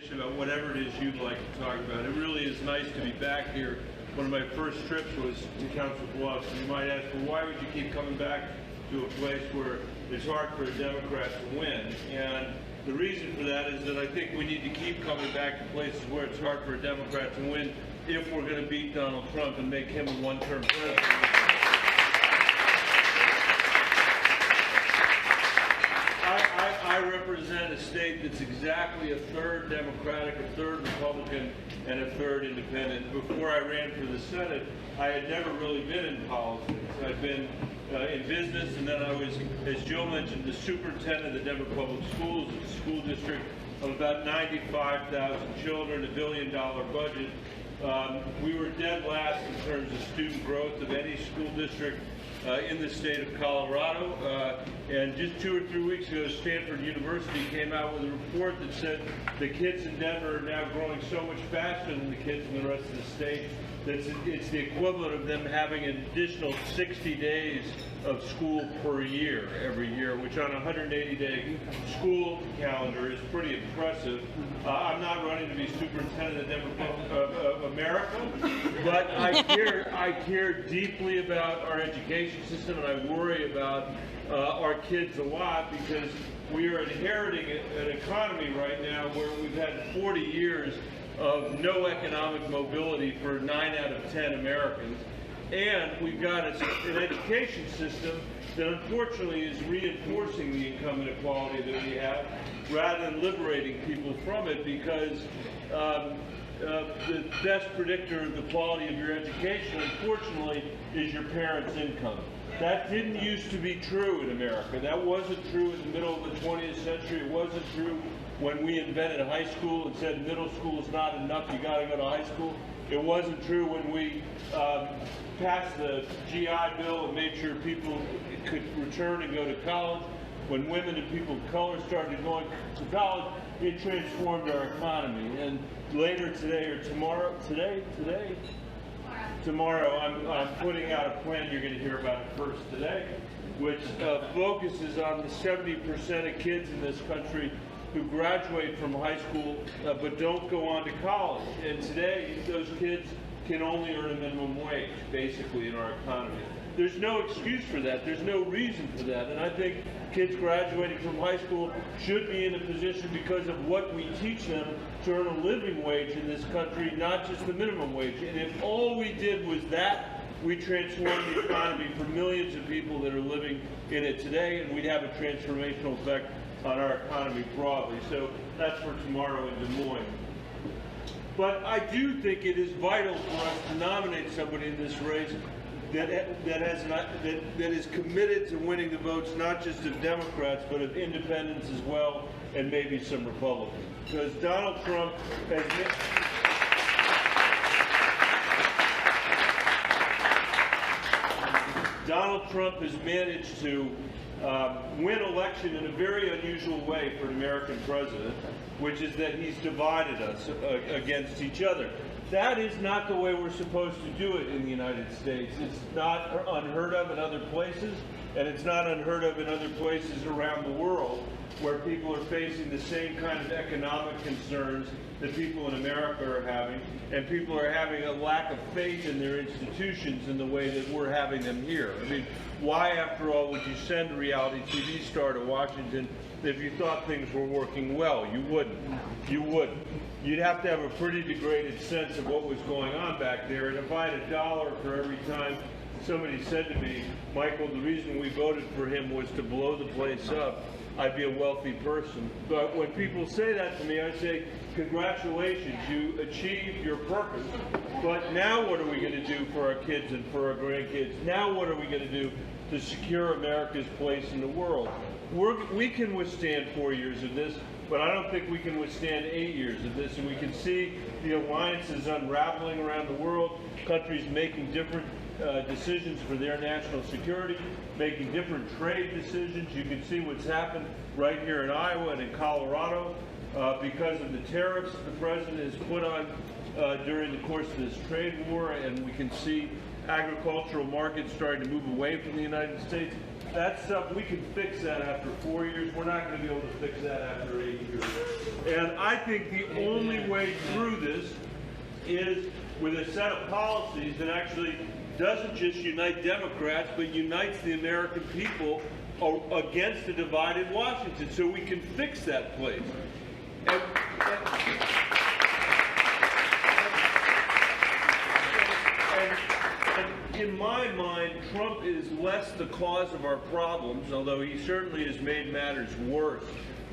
About whatever it is you'd like to talk about. It really is nice to be back here. One of my first trips was to Council Bluffs. And you might ask, well, why would you keep coming back to a place where it's hard for a Democrat to win? And the reason for that is that I think we need to keep coming back to places where it's hard for a Democrat to win if we're going to beat Donald Trump and make him a one-term president. I represent a state that's exactly a third Democratic, a third Republican, and a third independent. Before I ran for the Senate, I had never really been in politics. I'd been in business, and then I was, as Joe mentioned, the superintendent of the Denver Public Schools, a school district of about 95,000 children, $1 billion budget. We were dead last in terms of student growth of any school district in the state of Colorado. And just 2 or 3 weeks ago, Stanford University came out with a report that said the kids in Denver are now growing so much faster than the kids in the rest of the state that it's the equivalent of them having an additional 60 days of school per year every year, which on a 180-day school calendar is pretty impressive. I'm not running to be superintendent of Denver America, but I care deeply about our education system, and I worry about our kids a lot because we are inheriting an economy right now where we've had 40 years of no economic mobility for 9 out of 10 Americans. And we've got an education system that unfortunately is reinforcing the income inequality that we have rather than liberating people from it, because the best predictor of the quality of your education, unfortunately, is your parents' income. That didn't used to be true in America. That wasn't true in the middle of the 20th century. It wasn't true when we invented high school and said middle school is not enough, you got to go to high school. It wasn't true when we passed the GI Bill and made sure people could return and go to college. When women and people of color started going to college, it transformed our economy. And later today, or tomorrow, tomorrow, I'm putting out a plan, you're going to hear about it first today, which focuses on the 70% of kids in this country who graduate from high school but don't go on to college. And today, those kids can only earn a minimum wage, basically, in our economy. There's no excuse for that. There's no reason for that. And I think kids graduating from high school should be in a position, because of what we teach them, to earn a living wage in this country, not just the minimum wage. And if all we did was that, we transform the economy for millions of people that are living in it today, and we'd have a transformational effect on our economy broadly. So that's for tomorrow in Des Moines. But I do think it is vital for us to nominate somebody in this race that is committed to winning the votes, not just of Democrats, but of independents as well, and maybe some Republicans. Because Donald Trump has managed to win election in a very unusual way for an American president, which is that he's divided us against each other. That is not the way we're supposed to do it in the United States. It's not unheard of in other places, and it's not unheard of in other places around the world where people are facing the same kind of economic concerns that people in America are having, and people are having a lack of faith in their institutions in the way that we're having them here. I mean, why, after all, would you send a reality TV star to Washington if you thought things were working well? You wouldn't. You wouldn't. You'd have to have a pretty degraded sense of what was going on back there. And if I had $1 for every time somebody said to me, Michael, the reason we voted for him was to blow the place up, I'd be a wealthy person. But when people say that to me, I say, congratulations, you achieved your purpose. But now what are we going to do for our kids and for our grandkids? Now what are we going to do to secure America's place in the world? We can withstand 4 years of this, but I don't think we can withstand 8 years of this. And we can see the alliances unraveling around the world, countries making different decisions for their national security, making different trade decisions. You can see what's happened right here in Iowa and in Colorado because of the tariffs the president has put on during the course of this trade war, and we can see agricultural markets starting to move away from the United States. That's stuff, we can fix that after 4 years. We're not going to be able to fix that after 8 years. And I think the only way through this is with a set of policies that actually doesn't just unite Democrats, but unites the American people against a divided Washington, so we can fix that place. And in my mind, Trump is less the cause of our problems, although he certainly has made matters worse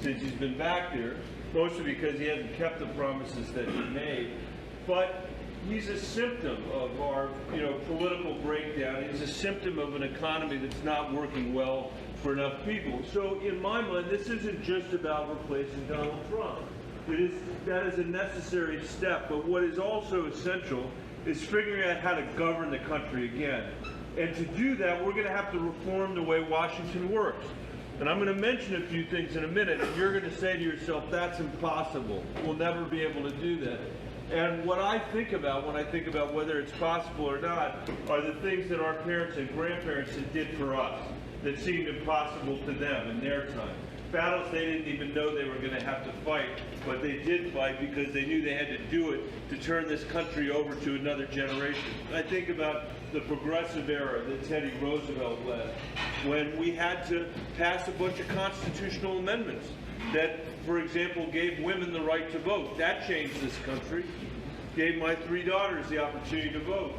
since he's been back there, mostly because he hasn't kept the promises that he made. But he's a symptom of our, political breakdown. He's a symptom of an economy that's not working well for enough people. So in my mind, this isn't just about replacing Donald Trump. That is a necessary step, but what is also essential is figuring out how to govern the country again. And to do that, we're going to have to reform the way Washington works. And I'm going to mention a few things in a minute, and you're going to say to yourself, that's impossible. We'll never be able to do that. And what I think about when I think about whether it's possible or not are the things that our parents and grandparents did for us that seemed impossible to them in their time. Battles they didn't even know they were going to have to fight, but they did fight because they knew they had to do it to turn this country over to another generation. I think about the progressive era that Teddy Roosevelt led, when we had to pass a bunch of constitutional amendments that, for example, gave women the right to vote. That changed this country, gave my 3 daughters the opportunity to vote.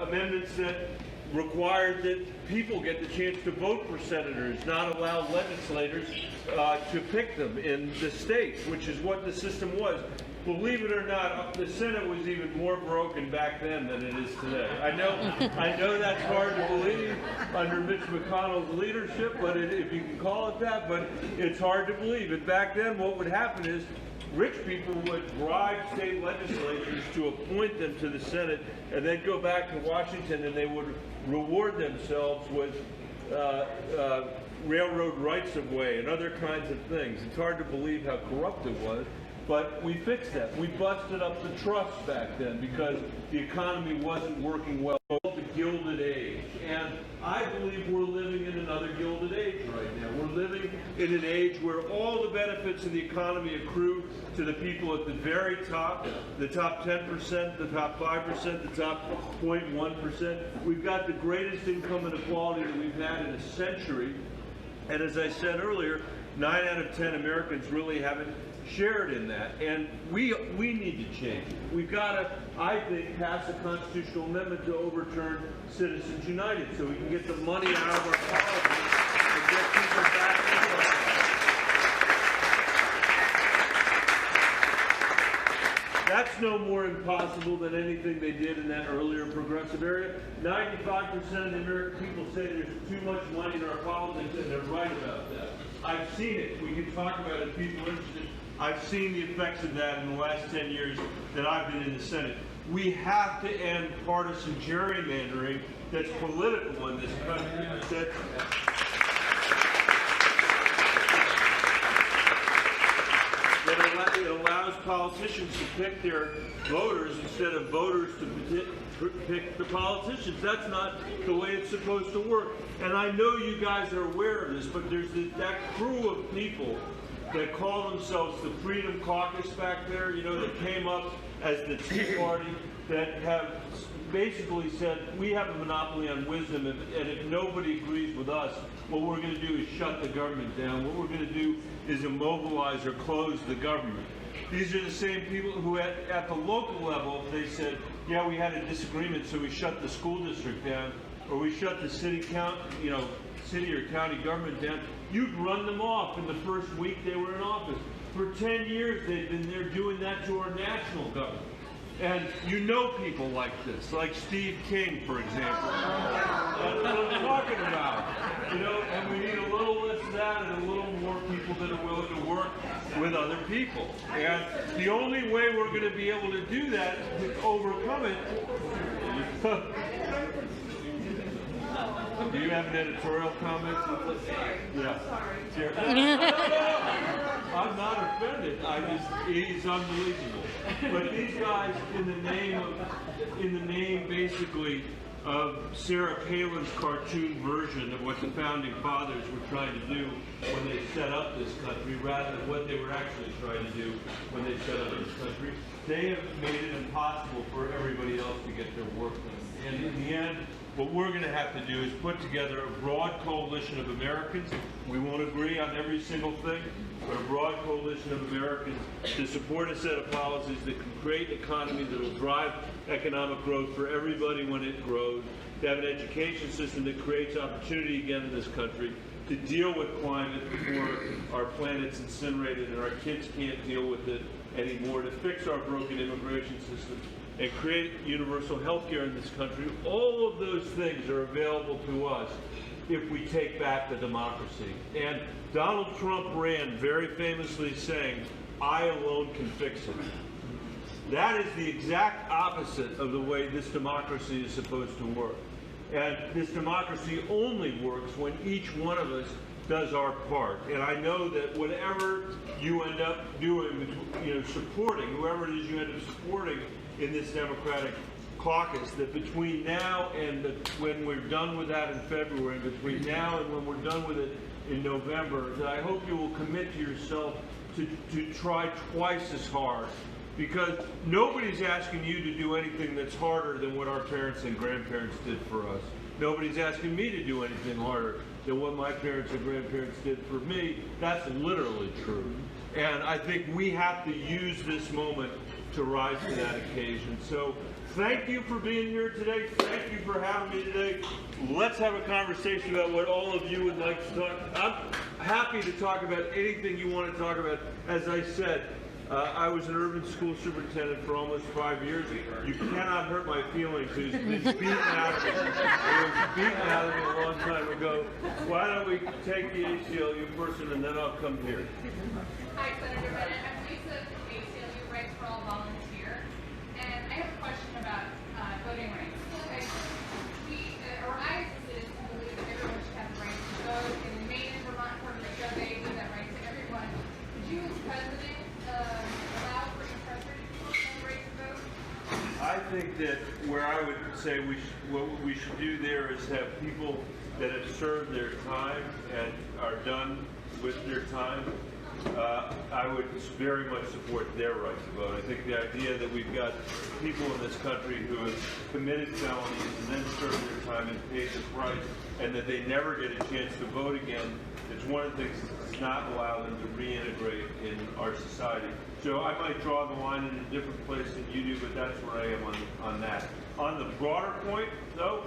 Amendments that required that people get the chance to vote for senators, not allow legislators to pick them in the states, which is what the system was. Believe it or not, the Senate was even more broken back then than it is today. I know that's hard to believe under Mitch McConnell's leadership, but if you can call it that, but it's hard to believe. And back then, what would happen is rich people would bribe state legislatures to appoint them to the Senate and then go back to Washington, and they would reward themselves with railroad rights of way and other kinds of things. It's hard to believe how corrupt it was, but we fixed that. We busted up the trust back then because the economy wasn't working well. The Gilded Age. And I believe we're living in another Gilded Age right now. We're living in an age where all the benefits of the economy accrue to the people at the very top, the top 10%, the top 5%, the top 0.1%. We've got the greatest income inequality that we've had in a century. And as I said earlier, 9 out of 10 Americans really haven't shared in that, and we need to change it. We've got to, I think, pass a constitutional amendment to overturn Citizens United so we can get the money out of our politics and get people back in work. That's no more impossible than anything they did in that earlier progressive area. 95% of the American people say there's too much money in our politics, and they're right about that. I've seen it. We can talk about it if people are interested. I've seen the effects of that in the last 10 years that I've been in the Senate. We have to end partisan gerrymandering that's political in this country. That it allows politicians to pick their voters instead of voters to pick the politicians. That's not the way it's supposed to work. And I know you guys are aware of this, but there's that crew of people that call themselves the Freedom Caucus back there, that came up as the Tea Party, that have basically said, we have a monopoly on wisdom, and if nobody agrees with us, what we're going to do is shut the government down. What we're going to do is immobilize or close the government. These are the same people who at the local level, if they said, yeah, we had a disagreement, so we shut the school district down, or we shut the city or county government down, you'd run them off in the first week they were in office. For 10 years, they've been there doing that to our national government. And people like this, like Steve King, for example. That's what I'm talking about. And we need a little less of that and a little more people that are willing to work with other people. And the only way we're going to be able to do that, to overcome it, do you have an editorial comment? Yeah. I'm not offended. He's unbelievable. But these guys, in the name basically of Sarah Palin's cartoon version of what the Founding Fathers were trying to do when they set up this country, rather than what they were actually trying to do when they set up this country. They have made it impossible for everybody else to get their work done. And in the end, what we're going to have to do is put together a broad coalition of Americans. We won't agree on every single thing, but a broad coalition of Americans to support a set of policies that can create an economy that will drive economic growth for everybody when it grows, to have an education system that creates opportunity again in this country, to deal with climate before our planet's incinerated and our kids can't deal with it anymore, to fix our broken immigration system, and create universal health care in this country. All of those things are available to us if we take back the democracy. And Donald Trump ran very famously saying, "I alone can fix it." That is the exact opposite of the way this democracy is supposed to work. And this democracy only works when each one of us does our part. And I know that whatever you end up doing, supporting, whoever it is you end up supporting in this Democratic caucus, that between now and when we're done with that in February, and between now and when we're done with it in November, that I hope you will commit to yourself to try twice as hard. Because nobody's asking you to do anything that's harder than what our parents and grandparents did for us. Nobody's asking me to do anything harder than what my parents and grandparents did for me. That's literally true. And I think we have to use this moment to rise to that occasion. So thank you for being here today. Thank you for having me today. Let's have a conversation about what all of you would like to talk. I'm happy to talk about anything you want to talk about. As I said, I was an urban school superintendent for almost 5 years. You cannot hurt my feelings. It was beaten out of me. It was beaten out of me a long time ago. Why don't we take the ACLU person and then I'll come here. Hi, Senator Bennet. I'm Lisa from ACLU Rights for All Volunteer. And I have a question about voting rights. I as a citizen believe that everyone should have the right to vote. In Maine and Vermont, for the show, they give that right to everyone. Would you, as president, allow for incarcerated people to have the right to vote? I think that where I would say what we should do there is have people that have served their time and are done with their time. I would very much support their right to vote. I think the idea that we've got people in this country who have committed felonies and then served their time and paid the price, and that they never get a chance to vote again, it's one of the things that does not allow them to reintegrate in our society. So I might draw the line in a different place than you do, but that's where I am on that. On the broader point, though,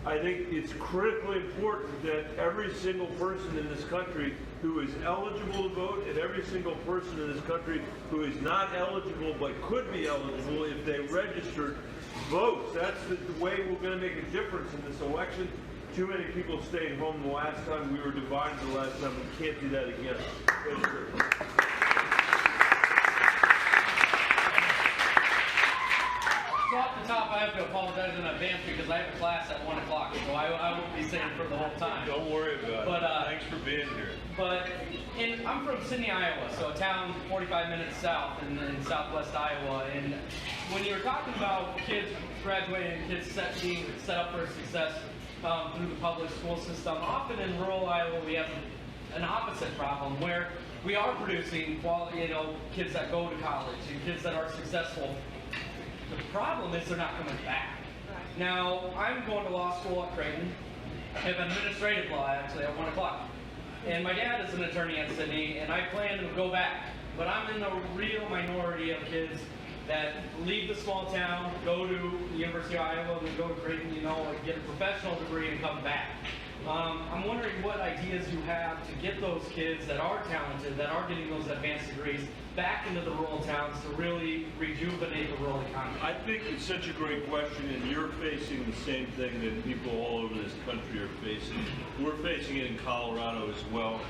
I think it's critically important that every single person in this country who is eligible to vote and every single person in this country who is not eligible but could be eligible if they registered votes. That's the way we're going to make a difference in this election. Too many people stayed home the last time. We were divided the last time. We can't do that again. So off the top, I have to apologize in advance because I have a class at 1 o'clock, so I won't be staying for the whole time. Don't worry about it. Thanks for being here. I'm from Sydney, Iowa, so a town 45 minutes south in southwest Iowa. And when you were talking about kids graduating, kids being set up for success through the public school system, often in rural Iowa we have an opposite problem where we are producing quality, kids that go to college and kids that are successful. The problem is they're not coming back. Now, I'm going to law school at Creighton. I have administrative law actually at 1 o'clock. And my dad is an attorney at Sydney, and I plan to go back. But I'm in the real minority of kids that leave the small town, go to the University of Iowa, and go to Creighton, get a professional degree and come back. I'm wondering what ideas you have to get those kids that are talented, that are getting those advanced degrees, back into the rural towns to really rejuvenate the rural economy. I think it's such a great question, and you're facing the same thing that people all over this country are facing. We're facing it in Colorado as well.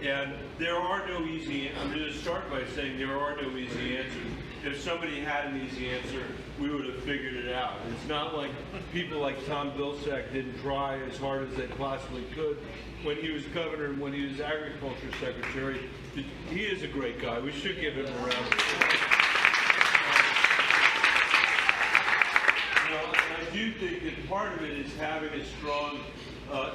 And there are no easy, I'm going to start by saying there are no easy answers. If somebody had an easy answer, we would have figured it out. It's not like people like Tom Vilsack didn't try as hard as they possibly could when he was governor and when he was agriculture secretary. He is a great guy. We should give him a round of applause. I do think that part of it is having a strong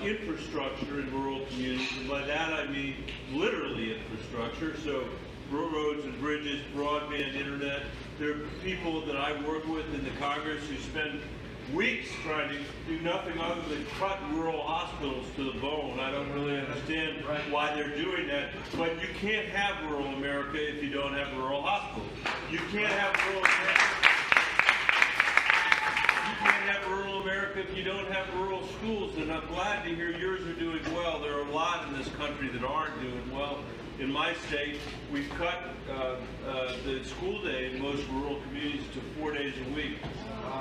infrastructure in rural communities, and by that I mean literally infrastructure. So roads and bridges, broadband internet. There are people that I work with in the Congress who spend weeks trying to do nothing other than cut rural hospitals to the bone. I don't really understand why they're doing that, but you can't have rural America if you don't have rural hospitals. You can't have rural America. You can't have rural America if you don't have rural schools, and I'm glad to hear yours are doing well. There are a lot in this country that aren't doing well. In my state, we've cut the school day in most rural communities to 4 days a week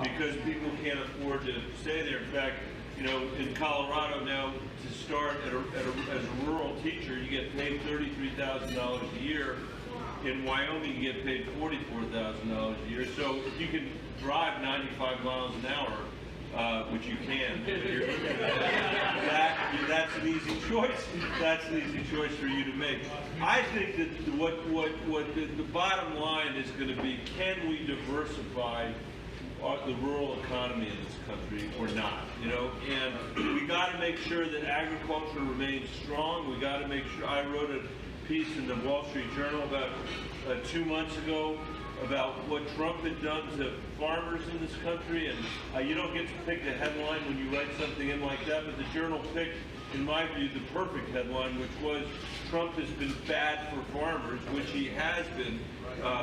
because people can't afford to stay there. In fact, you know, in Colorado now, to start as a rural teacher, you get paid $33,000 a year. In Wyoming, you get paid $44,000 a year. So if you can drive 95 miles an hour, which you can, that's an easy choice. That's an easy choice for you to make. I think that what the bottom line is going to be: can we diversify the rural economy in this country or not? You know, and we got to make sure that agriculture remains strong. We got to make sure. I wrote a piece in the Wall Street Journal about 2 months ago about what Trump had done to farmers in this country, and you don't get to pick the headline when you write something in like that, but the Journal picked, in my view, the perfect headline, which was Trump has been bad for farmers, which he has been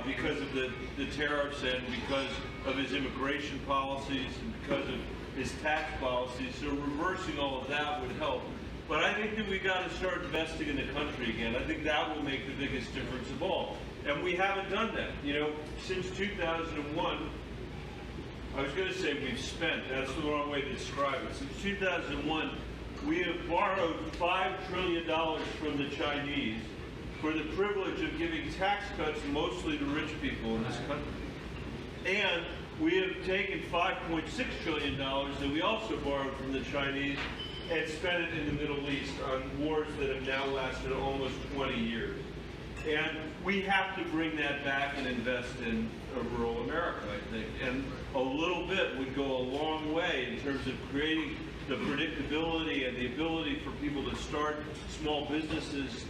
because of the tariffs and because of his immigration policies and because of his tax policies. So reversing all of that would help. But I think that we got to start investing in the country again. I think that will make the biggest difference of all. And we haven't done that. You know, since 2001, I was going to say we've spent. That's the wrong way to describe it. Since 2001, we have borrowed $5 trillion from the Chinese for the privilege of giving tax cuts mostly to rich people in this country. And we have taken $5.6 trillion that we also borrowed from the Chinese and spent it in the Middle East on wars that have now lasted almost 20 years. And we have to bring that back and invest in rural America, I think. And a little bit would go a long way in terms of creating the predictability and the ability for people to start small businesses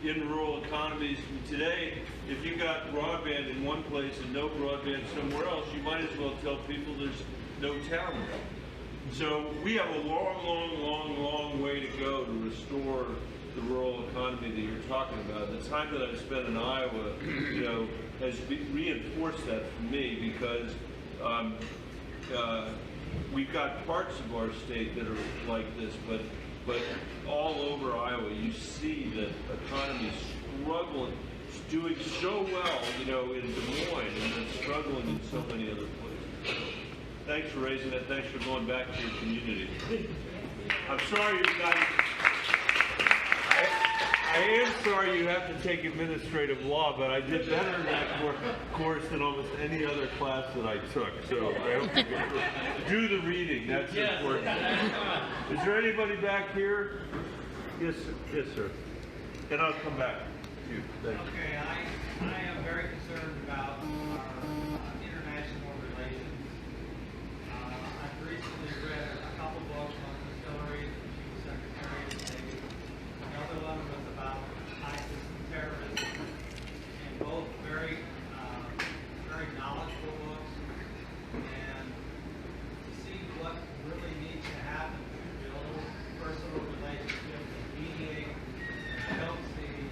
in rural economies. Today, if you got broadband in one place and no broadband somewhere else, you might as well tell people there's no town there. So we have a long way to go to restore the rural economy that you're talking about. The time that I've spent in Iowa, you know, has reinforced that for me because we've got parts of our state that are like this, but all over Iowa, you see the economy struggling, doing so well, you know, in Des Moines, and then struggling in so many other places. Thanks for raising that. Thanks for going back to your community. I'm sorry you guys. I am sorry you have to take administrative law, but I did better in that course than almost any other class that I took. So I hope you can do the reading. That's important. Is there anybody back here? Yes, sir. And I'll come back to you. Thank you. Okay, I am very concerned about our international relations. I've recently read a couple books on distilleries, the Secretary of State. Another one was about ISIS and terrorism, and both very knowledgeable books. And to see what really needs to happen to build personal relationships and mediate, I don't see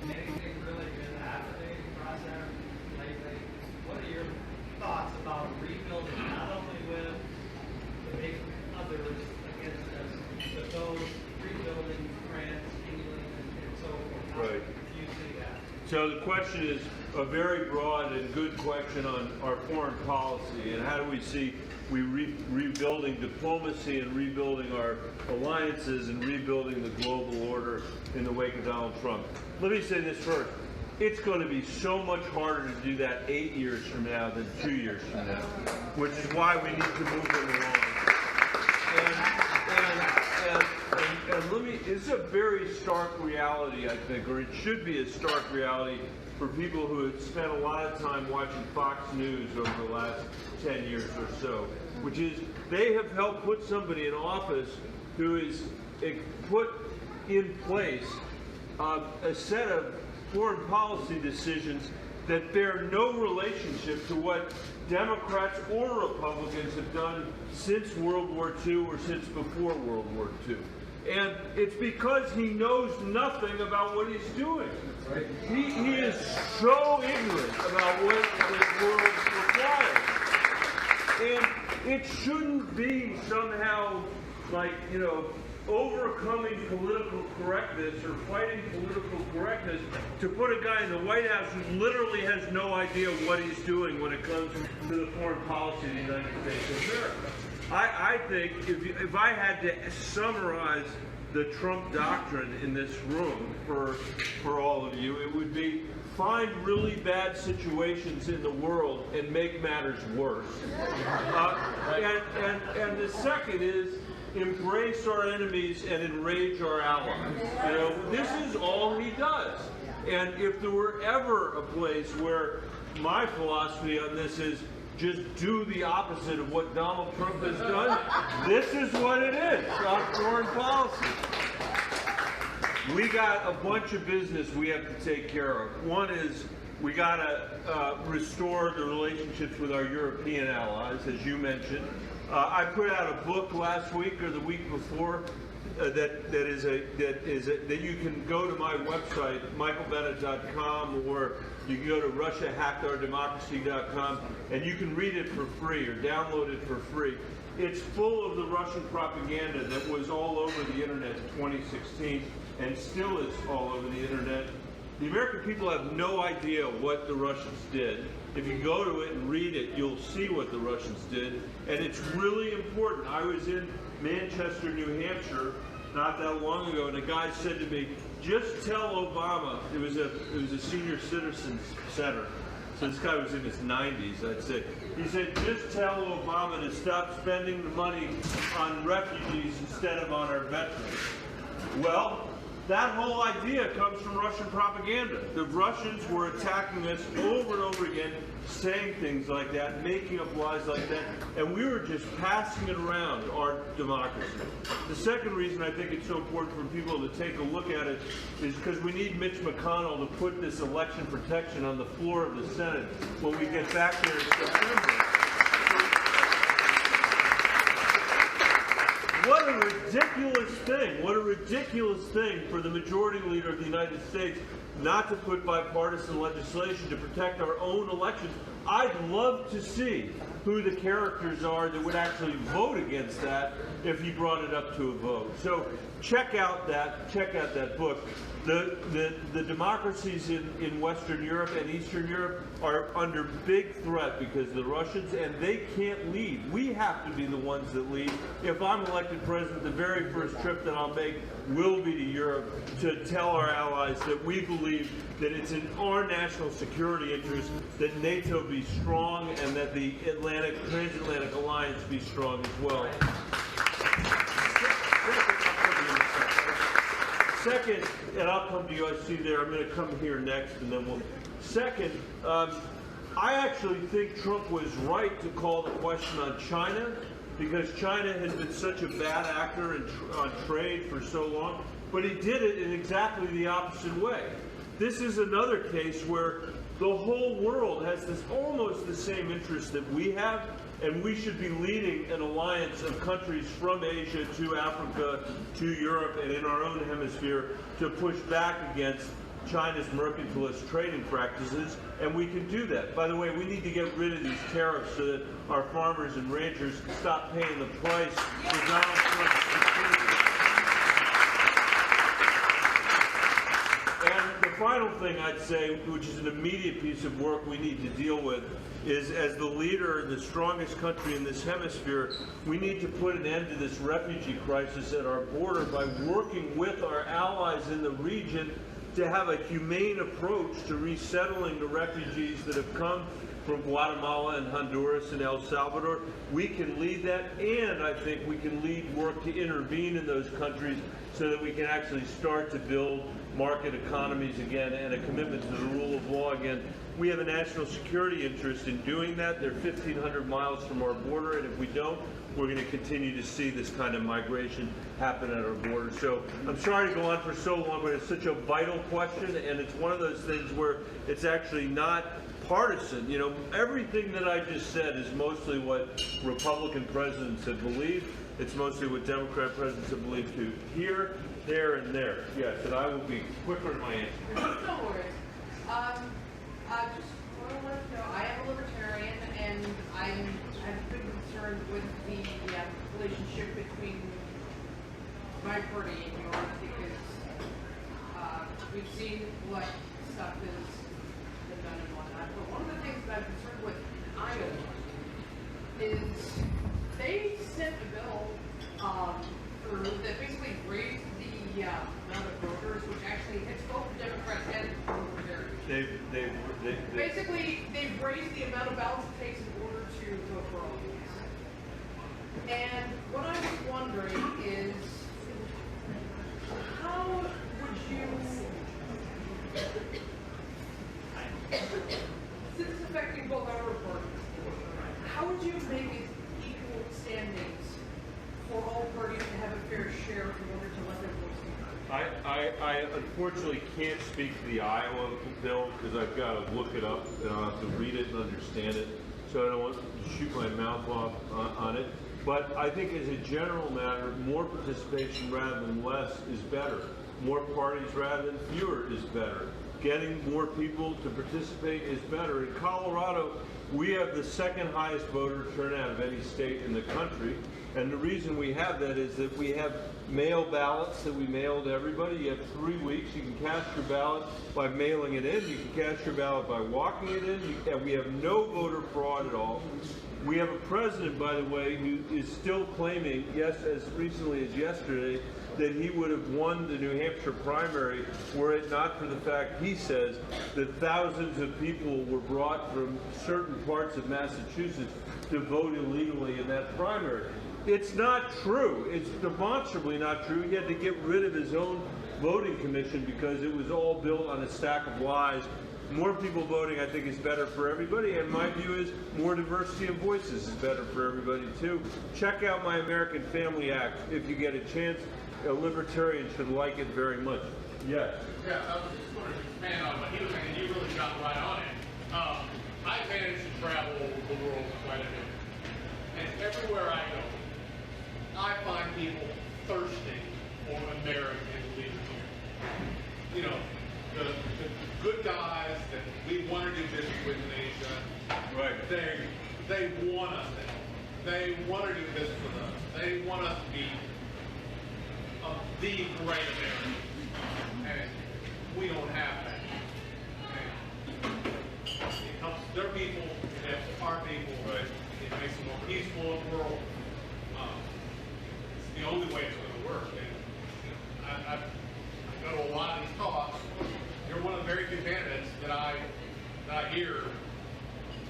anything really been happening across there lately. What are your thoughts about rebuilding, not only with the big others against us, but those rebuilding France, England, and so forth? How Right. do you see that? So the question is a very broad and good question on our foreign policy and how do we see rebuilding diplomacy and rebuilding our alliances and rebuilding the global order in the wake of Donald Trump. Let me say this first. It's going to be so much harder to do that 8 years from now than 2 years from now, which is why we need to move them along. And let me, it's a very stark reality, I think, or it should be a stark reality for people who have spent a lot of time watching Fox News over the last 10 years or so. which is they have helped put somebody in office who is put in place a set of foreign policy decisions that bear no relationship to what Democrats or Republicans have done since World War II or since before World War II. And it's because he knows nothing about what he's doing. Right? He is so ignorant about what the world requires. And it shouldn't be somehow like, you know, overcoming political correctness or fighting political correctness to put a guy in the White House who literally has no idea what he's doing when it comes to the foreign policy of the United States of America. I think if I had to summarize the Trump doctrine in this room for all of you, it would be find really bad situations in the world and make matters worse. And the second is embrace our enemies and enrage our allies. You know, this is all he does. And if there were ever a place where my philosophy on this is just do the opposite of what Donald Trump has done, this is what it is on foreign policy. We got a bunch of business we have to take care of. One is we got to restore the relationships with our European allies, as you mentioned. I put out a book last week or the week before that you can go to my website, michaelbennet.com, or you can go to RussiaHackedOurDemocracy.com, and you can read it for free or download it for free. It's full of the Russian propaganda that was all over the internet in 2016 and still is all over the internet. The American people have no idea what the Russians did. If you go to it and read it, you'll see what the Russians did, and it's really important. I was in Manchester, New Hampshire, not that long ago, and a guy said to me, "Just tell Obama." It was a senior citizens center, so this guy was in his 90s, I'd say. He said, "Just tell Obama to stop spending the money on refugees instead of on our veterans." Well, that whole idea comes from Russian propaganda. The Russians were attacking us over and over again, saying things like that, making up lies like that, and we were just passing it around our democracy. The second reason I think it's so important for people to take a look at it is because we need Mitch McConnell to put this election protection on the floor of the Senate when we get back there in September. What a ridiculous thing. What a ridiculous thing for the majority leader of the United States not to put bipartisan legislation to protect our own elections. I'd love to see who the characters are that would actually vote against that if he brought it up to a vote. So check out that book. The democracies in Western Europe and Eastern Europe are under big threat because of the Russians, and they can't lead. We have to be the ones that lead. If I'm elected president, the very first trip that I'll make will be to Europe to tell our allies that we believe that it's in our national security interest that NATO be strong and that the transatlantic alliance be strong as well. Second, and I'll come to you, I see there, I'm going to come here next, and then we'll... Second, I actually think Trump was right to call the question on China, because China has been such a bad actor on trade for so long, but he did it in exactly the opposite way. This is another case where the whole world has this almost the same interest that we have, and we should be leading an alliance of countries from Asia to Africa to Europe and in our own hemisphere to push back against China's mercantilist trading practices, and we can do that. By the way, we need to get rid of these tariffs so that our farmers and ranchers can stop paying the price for Donald Trump's stupidity. And the final thing I'd say, which is an immediate piece of work we need to deal with, is as the leader in the strongest country in this hemisphere, we need to put an end to this refugee crisis at our border by working with our allies in the region to have a humane approach to resettling the refugees that have come from Guatemala and Honduras and El Salvador. We can lead that, and I think we can lead work to intervene in those countries so that we can actually start to build market economies again and a commitment to the rule of law again. We have a national security interest in doing that. They're 1,500 miles from our border, and if we don't, we're going to continue to see this kind of migration happen at our border. So I'm sorry to go on for so long, but it's such a vital question, and it's one of those things where it's actually not partisan. You know, everything that I just said is mostly what Republican presidents have believed. It's mostly what Democrat presidents have believed too. Here, there, and there. Yes, and I will be quicker in my answer. No worries. I just want to let you know, I am a libertarian, and I've been concerned with the relationship between my party and yours because we've seen what stuff has been done and whatnot. But one of the things that I'm concerned with in Iowa is they sent a bill through that basically raised the amount of voters, which actually hits both the Democrats and the Libertarians. Basically, they've raised the amount of ballots it takes in order to vote for all these. And what I was wondering is, how would you, since it's affecting both our parties, how would you make it equal standings for all parties to have a fair share in order to let their voice be heard? I unfortunately can't speak to the Iowa bill because I've got to look it up and I'll have to read it and understand it. So I don't want to shoot my mouth off on it. But I think as a general matter, more participation rather than less is better. More parties rather than fewer is better. Getting more people to participate is better. In Colorado, we have the second highest voter turnout of any state in the country. And the reason we have that is that we have mail ballots that we mail to everybody. You have 3 weeks. You can cast your ballot by mailing it in. You can cast your ballot by walking it in. And we have no voter fraud at all. We have a president, by the way, who is still claiming, yes, as recently as yesterday, that he would have won the New Hampshire primary were it not for the fact, he says, that thousands of people were brought from certain parts of Massachusetts to vote illegally in that primary. It's not true. It's demonstrably not true. He had to get rid of his own voting commission because it was all built on a stack of lies. More people voting, I think, is better for everybody, and my view is more diversity of voices is better for everybody, too. Check out my American Family Act if you get a chance. A libertarian should like it very much. Yes? Yeah, I was just going to expand on what he was saying, and you really got right on it. I manage to travel the world quite a bit, and everywhere I go, I find people thirsting for American leadership. You know, the good guys that we want to do business with in Asia, Right. they want us there. They want to do business with us. They want us to be the great American. And we don't have that. And it helps their people, it helps our people. Right. It makes it more peaceful in the world. It's the only way it's going to work. And I go to a lot of these talks. You're one of the very few candidates that I hear,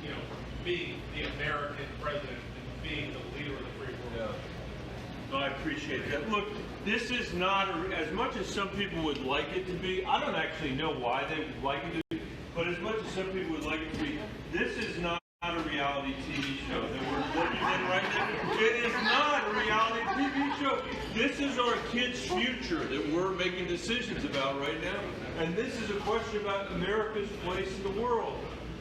you know, being the American president and being the leader of the free world. Yeah. No, I appreciate that. Look, this is not, as much as some people would like it to be, I don't actually know why they would like it to be, but as much as some people would like it to be, this is not a reality TV show that we're looking at right now. It is not a reality TV show. This is our kids' future that we're making decisions about right now. And this is a question about America's place in the world.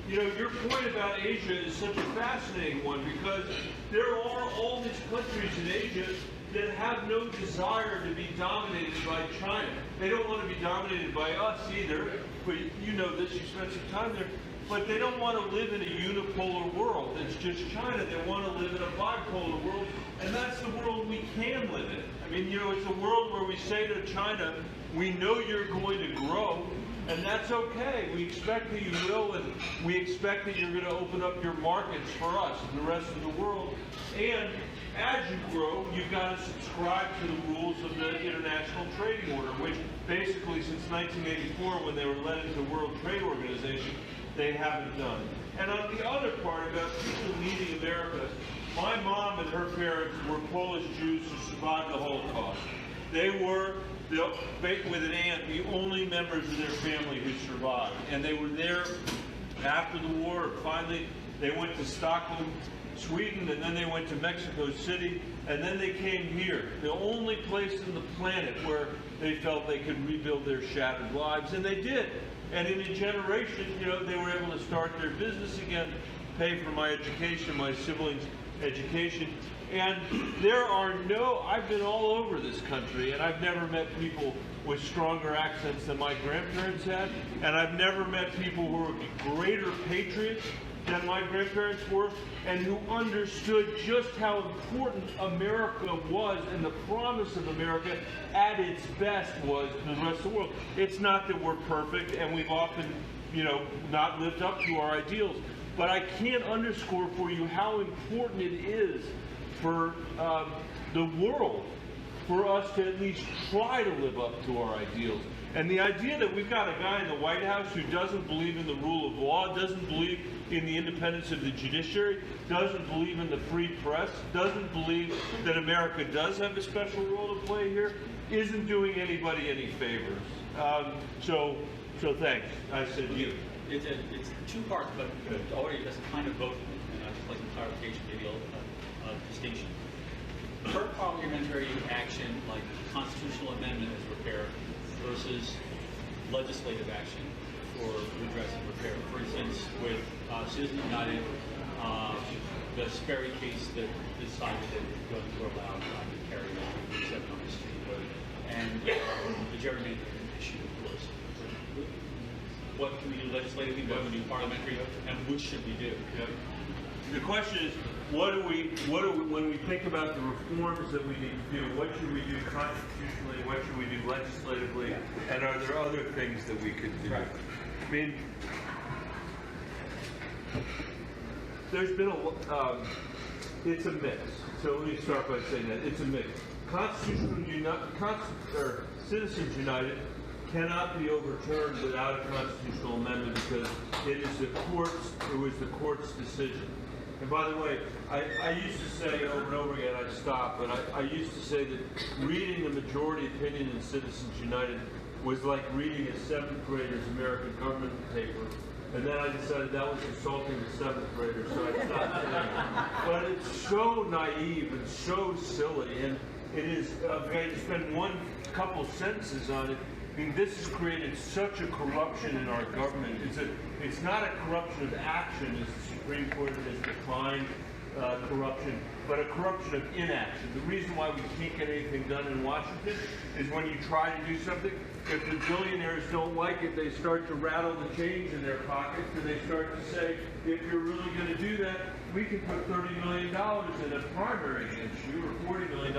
You know, your point about Asia is such a fascinating one because there are all these countries in Asia that have no desire to be dominated by China. They don't want to be dominated by us either, but you know this, you spent some time there. But they don't want to live in a unipolar world. It's just China. They want to live in a bipolar world, and that's the world we can live in. I mean, you know, it's a world where we say to China, we know you're going to grow, and that's okay. We expect that you will, and we expect that you're going to open up your markets for us and the rest of the world. And as you grow, you've got to subscribe to the rules of the International Trading Order, which basically since 1984, when they were led into the World Trade Organization, they haven't done. And on the other part about people needing America, my mom and her parents were Polish Jews who survived the Holocaust. They were, with an aunt, the only members of their family who survived. And they were there after the war. Finally, they went to Stockholm, Sweden, and then they went to Mexico City, and then they came here, the only place on the planet where they felt they could rebuild their shattered lives, and they did. And in a generation, you know, they were able to start their business again, pay for my education, my siblings' education. And there are I've been all over this country, and I've never met people with stronger accents than my grandparents had, and I've never met people who were greater patriots than my grandparents were, and who understood just how important America was and the promise of America at its best was to the rest of the world. It's not that we're perfect, and we've often, you know, not lived up to our ideals, but I can't underscore for you how important it is for the world for us to at least try to live up to our ideals. And the idea that we've got a guy in the White House who doesn't believe in the rule of law, doesn't believe in the independence of the judiciary, doesn't believe in the free press, doesn't believe that America does have a special role to play here, isn't doing anybody any favors. So thanks. I said you. It's two parts, but already that's kind of both. And I'd just like some clarification, maybe a distinction. Per parliamentary action, like constitutional amendment is repair, versus legislative action for redress and repair. For instance, with Citizens United, the Sperry case that decided that guns were allowed to carry on 7 on the street, and the gerrymandering issue, of course. What can we do legislatively, what can we do parliamentary, and which should we do? The question is, when we think about the reforms that we need to do, what should we do constitutionally, what should we do legislatively, and are there other things that we could do? Right. I mean, there's been it's a mix. So let me start by saying that it's a mix. Citizens United cannot be overturned without a constitutional amendment because it was the court's decision. And by the way, I used to say over and over again, I'd stop, but I used to say that reading the majority opinion in Citizens United was like reading a 7th grader's American government paper. And then I decided that was insulting to 7th graders, so I stopped saying it. But it's so naive and so silly, and it is, I just spend couple sentences on it. I mean, this has created such a corruption in our government. It's not a corruption of action, as the Supreme Court has defined corruption, but a corruption of inaction. The reason why we can't get anything done in Washington is when you try to do something, if the billionaires don't like it, they start to rattle the change in their pockets, and they start to say, if you're really going to do that, we can put $30 million in a primary against you, or $40 million,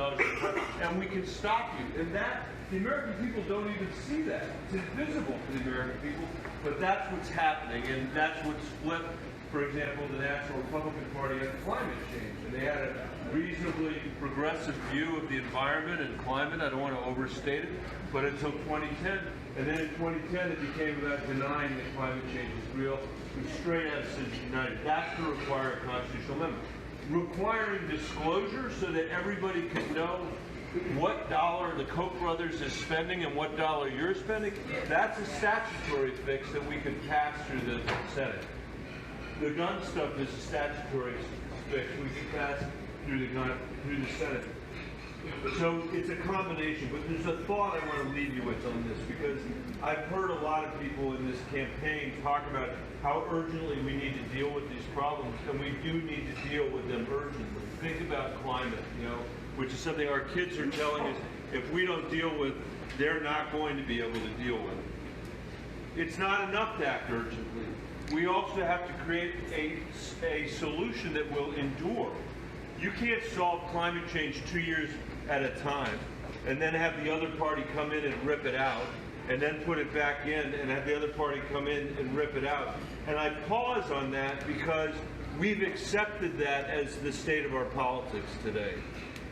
and we can stop you. And that, the American people don't even see that. It's invisible to the American people, but that's what's happening, and that's what's flipped, for example, the National Republican Party on climate change. And they had a reasonably progressive view of the environment and climate. I don't want to overstate it, but until 2010. And then in 2010, it became about denying that climate change is real. It was straight out of Citizens United. That's to require a constitutional amendment. Requiring disclosure so that everybody can know what dollar the Koch brothers is spending and what dollar you're spending, that's a statutory fix that we can pass through the Senate. The gun stuff is a statutory fix we can pass through the Senate. So it's a combination, but there's a thought I want to leave you with on this, because I've heard a lot of people in this campaign talk about how urgently we need to deal with these problems, and we do need to deal with them urgently. Think about climate, which is something our kids are telling us if we don't deal with, they're not going to be able to deal with. It's not enough to act urgently. We also have to create a solution that will endure. You can't solve climate change 2 years at a time and then have the other party come in and rip it out and then put it back in and have the other party come in and rip it out. And I pause on that because we've accepted that as the state of our politics today.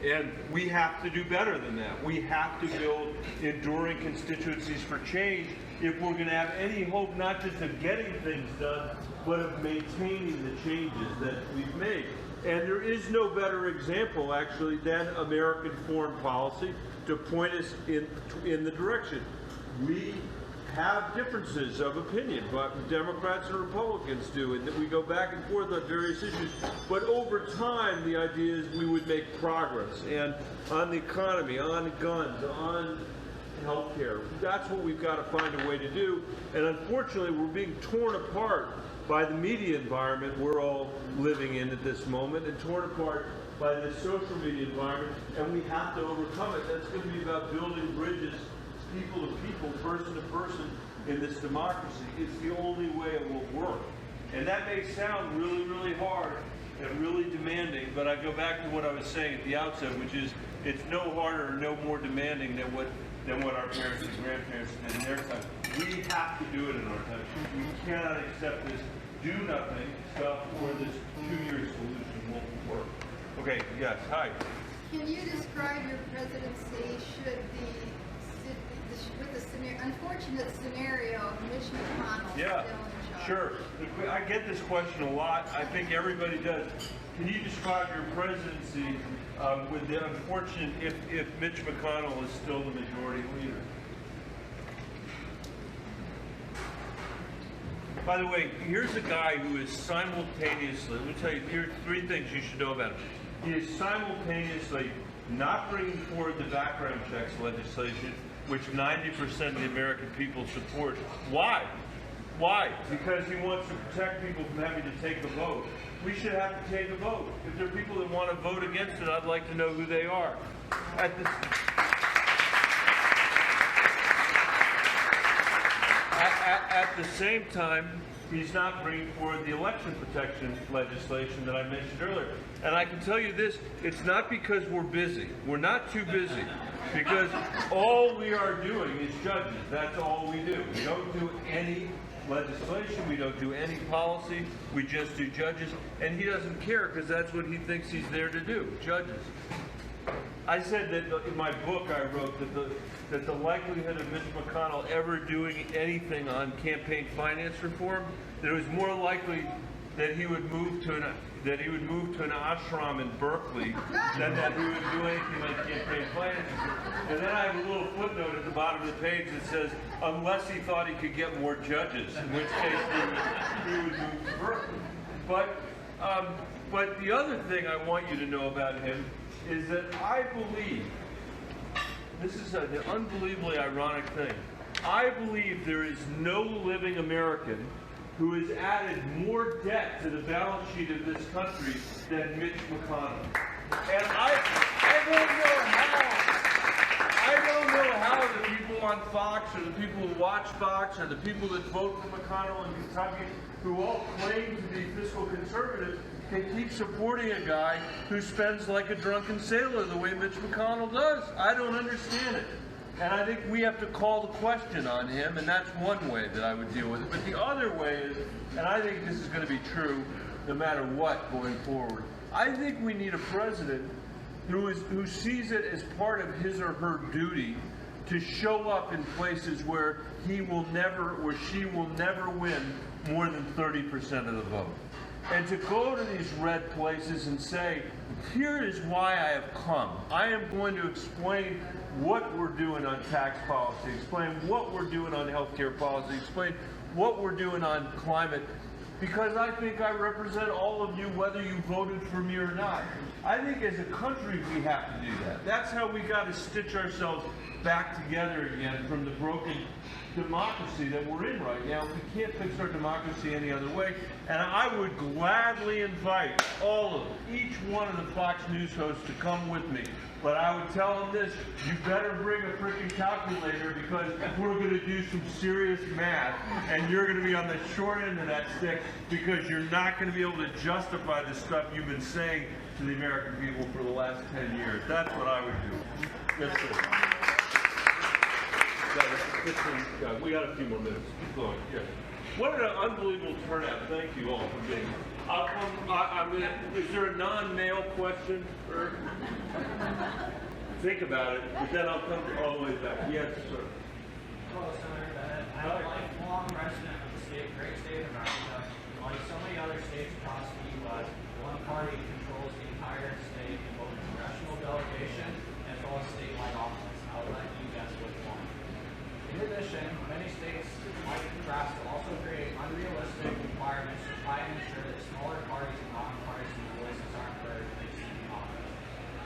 And we have to do better than that. We have to build enduring constituencies for change if we're going to have any hope, not just of getting things done, but of maintaining the changes that we've made. And there is no better example, actually, than American foreign policy to point us in the direction. We have differences of opinion, but Democrats and Republicans do, and that we go back and forth on various issues. But over time, the idea is we would make progress, and on the economy, on guns, on healthcare. That's what we've got to find a way to do. And unfortunately, we're being torn apart by the media environment we're all living in at this moment, and torn apart by the social media environment, and we have to overcome it. That's going to be about building bridges, people to people, person to person in this democracy. It's the only way it will work. And that may sound really, really hard and really demanding, but I go back to what I was saying at the outset, which is it's no harder or no more demanding than what our parents and grandparents did in their time. We have to do it in our time. We cannot accept this do-nothing stuff or this two-year solution won't work. Okay, yes, hi. Can you describe your presidency should with the unfortunate scenario of Mitch McConnell still in charge? Sure. I get this question a lot. I think everybody does. Can you describe your presidency with the unfortunate if Mitch McConnell is still the majority leader? By the way, here's a guy who is simultaneously, let me tell you, here are three things you should know about him. He is simultaneously not bringing forward the background checks legislation, which 90% of the American people support. Why? Why? Because he wants to protect people from having to take a vote. We should have to take a vote. If there are people that want to vote against it, I'd like to know who they are. At the same time, he's not bringing forward the election protection legislation that I mentioned earlier. And I can tell you this, it's not because we're busy. We're not too busy. Because all we are doing is judges. That's all we do. We don't do any legislation. We don't do any policy. We just do judges. And he doesn't care because that's what he thinks he's there to do, judges. I said that in my book I wrote that the likelihood of Mitch McConnell ever doing anything on campaign finance reform, that it was more likely that he would move to an ashram in Berkeley than that he would do anything on campaign finance. And then I have a little footnote at the bottom of the page that says, unless he thought he could get more judges, in which case he would move to Berkeley. But the other thing I want you to know about him is that I believe, this is an unbelievably ironic thing, I believe there is no living American who has added more debt to the balance sheet of this country than Mitch McConnell. And I don't know how the people on Fox or the people who watch Fox or the people that vote for McConnell in Kentucky, who all claim to be fiscal conservatives, can keep supporting a guy who spends like a drunken sailor the way Mitch McConnell does. I don't understand it. And I think we have to call the question on him, and that's one way that I would deal with it. But the other way is, and I think this is going to be true no matter what going forward, I think we need a president who sees it as part of his or her duty to show up in places where he will never or she will never win more than 30% of the vote. And to go to these red places and say, here is why I have come. I am going to explain what we're doing on tax policy, explain what we're doing on healthcare policy, explain what we're doing on climate, because I think I represent all of you whether you voted for me or not. I think as a country we have to do that. That's how we got to stitch ourselves back together again from the broken democracy that we're in right now. We can't fix our democracy any other way. And I would gladly invite each one of the Fox News hosts to come with me. But I would tell them this, you better bring a freaking calculator because we're going to do some serious math and you're going to be on the short end of that stick because you're not going to be able to justify the stuff you've been saying to the American people for the last 10 years. That's what I would do. Yes, sir. We got a few more minutes. Keep going. Yeah. What an unbelievable turnout. Thank you all for being. Is there a non-male question? think about it, but then I'll come all the way back. Yes, sir. Hello, Senator Bennet. I'm a lifelong resident of the great state of America. Like so many other states across the U.S., one party controls the entire state in both congressional delegation as well as statewide office. I'll let you guess which one. In addition, many states, like Nebraska, also create unrealistic requirements to try and ensure that smaller parties and nonpartisan voices aren't heard in city office.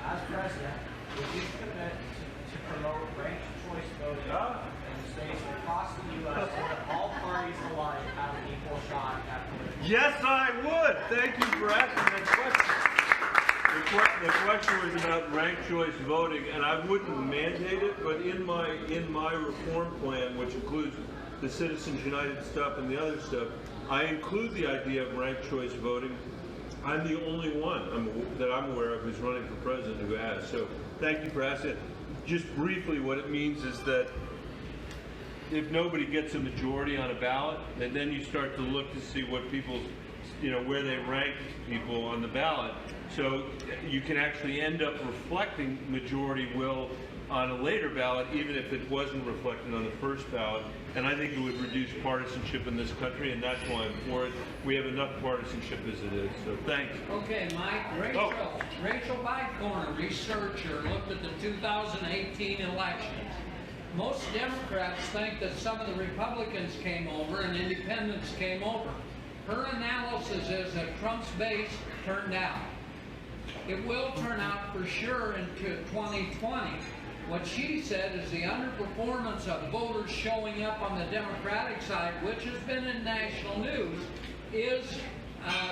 As president, would you commit to promote ranked choice voting in states across the U.S. so that all parties alike have an equal shot at political? Yes, I would. Thank you for asking that question. The question was about ranked choice voting, and I wouldn't mandate it, but in my reform plan, which includes the Citizens United stuff and the other stuff, I include the idea of ranked choice voting. I'm the only one that I'm aware of who's running for president who has. So thank you for asking. Just briefly, what it means is that if nobody gets a majority on a ballot, and then you start to look to see what people's, where they rank people on the ballot. So you can actually end up reflecting majority will on a later ballot, even if it wasn't reflected on the first ballot. And I think it would reduce partisanship in this country, and that's why I'm for it. We have enough partisanship as it is, so thanks. Okay, Mike, Rachel Bycorner, researcher, looked at the 2018 elections. Most Democrats think that some of the Republicans came over and independents came over. Her analysis is that Trump's base turned out. It will turn out for sure into 2020. What she said is the underperformance of voters showing up on the Democratic side, which has been in national news, is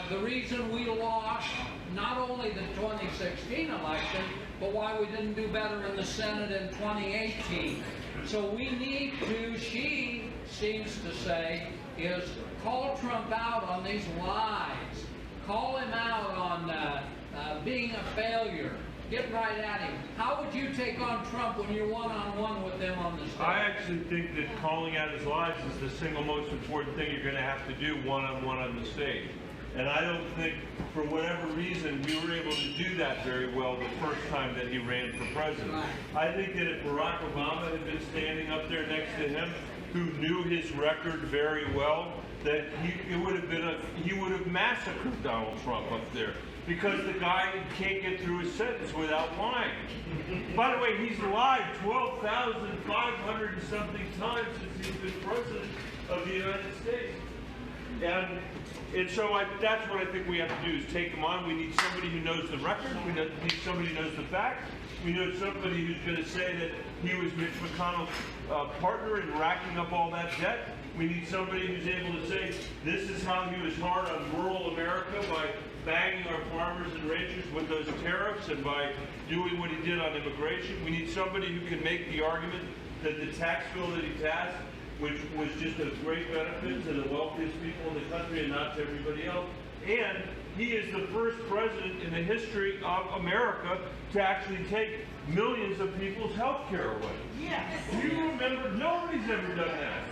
the reason we lost not only the 2016 election, but why we didn't do better in the Senate in 2018. So we need to, she seems to say, is call Trump out on these lies. Call him out on being a failure. Get right at him. How would you take on Trump when you're one-on-one with him on the stage? I actually think that calling out his lies is the single most important thing you're going to have to do one-on-one on the stage. And I don't think, for whatever reason, we were able to do that very well the first time that he ran for president. Right. I think that if Barack Obama had been standing up there next to him, who knew his record very well, that he would have massacred Donald Trump up there. Because the guy can't get through his sentence without lying. By the way, he's lied 12,500 and something times since he's been president of the United States. And so that's what I think we have to do, is take him on. We need somebody who knows the record. We need somebody who knows the facts. We need somebody who's going to say that he was Mitch McConnell's partner in racking up all that debt. We need somebody who's able to say, this is how he was hard on rural America by bagging our farmers and ranchers with those tariffs and by doing what he did on immigration. We need somebody who can make the argument that the tax bill that he passed, which was just a great benefit to the wealthiest people in the country and not to everybody else. And he is the first president in the history of America to actually take millions of people's health care away. Yes. Do you remember? Nobody's ever done that.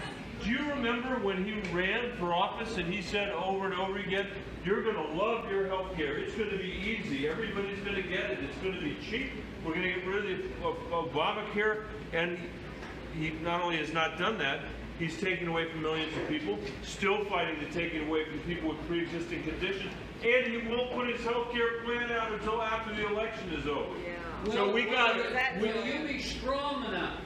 Do you remember when he ran for office and he said over and over again, you're going to love your health care. It's going to be easy. Everybody's going to get it. It's going to be cheap. We're going to get rid of Obamacare. And he not only has not done that, he's taken away from millions of people, still fighting to take it away from people with pre-existing conditions, and he won't put his health care plan out until after the election is over. Yeah. So we got it. Will you be strong enough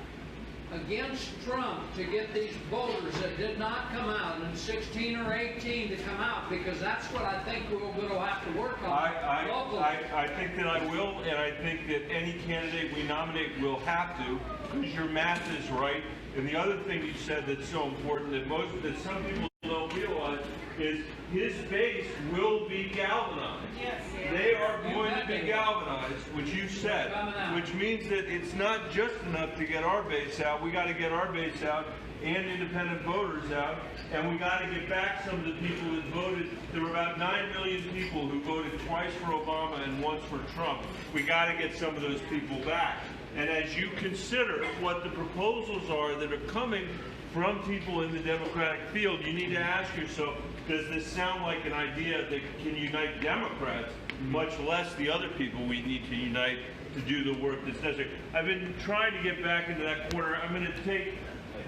against Trump to get these voters that did not come out in 16 or 18 to come out? Because that's what I think we're going to have to work on locally. I think that I will, and I think that any candidate we nominate will have to, because your math is right. And the other thing you said that's so important that some people don't realize is his base will be galvanized. Yes. They are going to be galvanized, which you said, which means that it's not just enough to get our base out. We got to get our base out and independent voters out, and we got to get back some of the people that voted. There were about 9 million people who voted twice for Obama and once for Trump. We got to get some of those people back. And as you consider what the proposals are that are coming from people in the Democratic field, you need to ask yourself, does this sound like an idea that can unite Democrats, much less the other people we need to unite to do the work that's necessary. I've been trying to get back into that corner. I'm going to take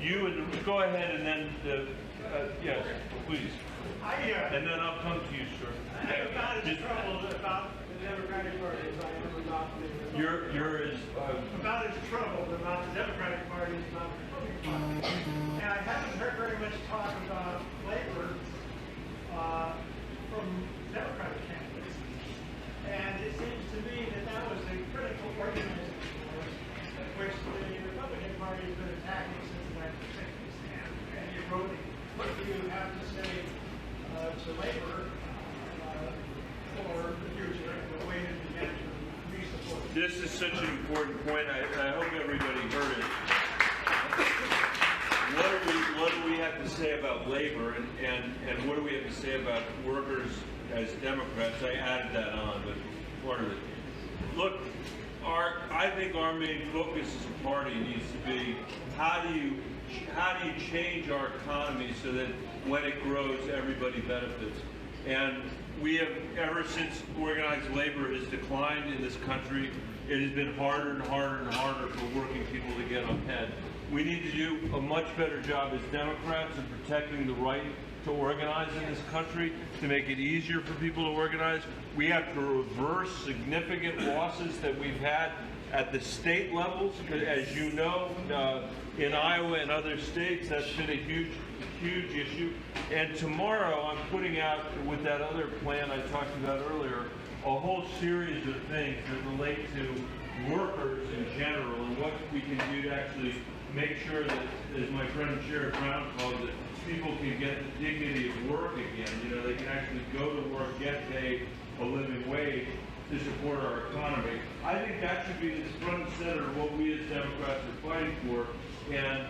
you and go ahead, and then yes, please. And then I'll come to you, sir. I have about as troubled about the Democratic Party as I am about the You're as about as troubled about the Democratic Party as about the Republican Party. And I haven't heard very much talk about labor from Democratic candidates. And it seems to me that that was a critical organizing force which the Republican Party has been attacking since the 1960s and eroding. What do you have to say to labor for the future and the way to begin to re-support it? This is such an important point. I hope everybody heard it. What do we have to say about labor, and what do we have to say about workers as Democrats? I added that on, but part of it. Look, I think our main focus as a party needs to be how do you change our economy so that when it grows, everybody benefits. And we have, ever since organized labor has declined in this country, it has been harder and harder and harder for working people to get ahead. We need to do a much better job as Democrats in protecting the right to organize in this country, to make it easier for people to organize. We have to reverse significant losses that we've had at the state levels. As you know, in Iowa and other states, that's been a huge issue. And tomorrow I'm putting out, with that other plan I talked about earlier, a whole series of things that relate to workers in general and what we can do to actually make sure that, as my friend Sheriff Brown calls it, people can get the dignity of work again. You know, they can actually go to work, get paid a living wage to support our economy. I think that should be the front and center of what we as Democrats are fighting for, and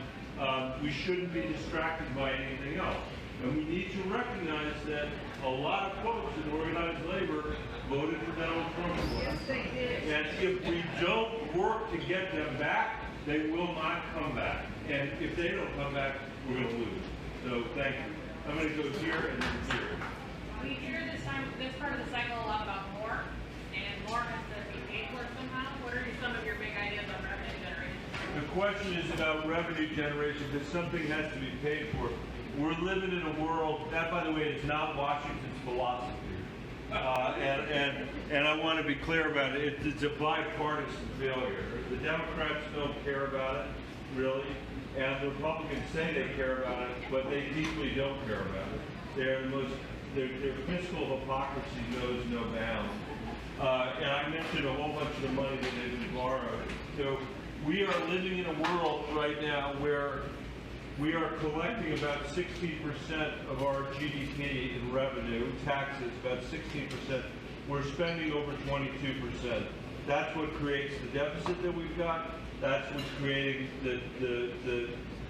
we shouldn't be distracted by anything else. And we need to recognize that a lot of folks in organized labor voted for Donald Trump. Yes, they did. And if we don't work to get them back, they will not come back. And if they don't come back, we're going to lose. So thank you. I'm going to go here and then here. We hear this part of the cycle a lot about more, and more has to be paid for somehow. What are some of your big ideas on revenue generation? The question is about revenue generation, because something has to be paid for. We're living in a world, that by the way is not Washington's philosophy. And I want to be clear about it. It's a bipartisan failure. The Democrats don't care about it, really, and the Republicans say they care about it, but they deeply don't care about it. Their fiscal hypocrisy knows no bounds. And I mentioned a whole bunch of the money that they've been borrowed. So we are living in a world right now where we are collecting about 16% of our GDP in revenue, taxes, about 16%. We're spending over 22%. That's what creates the deficit that we've got. That's what's creating the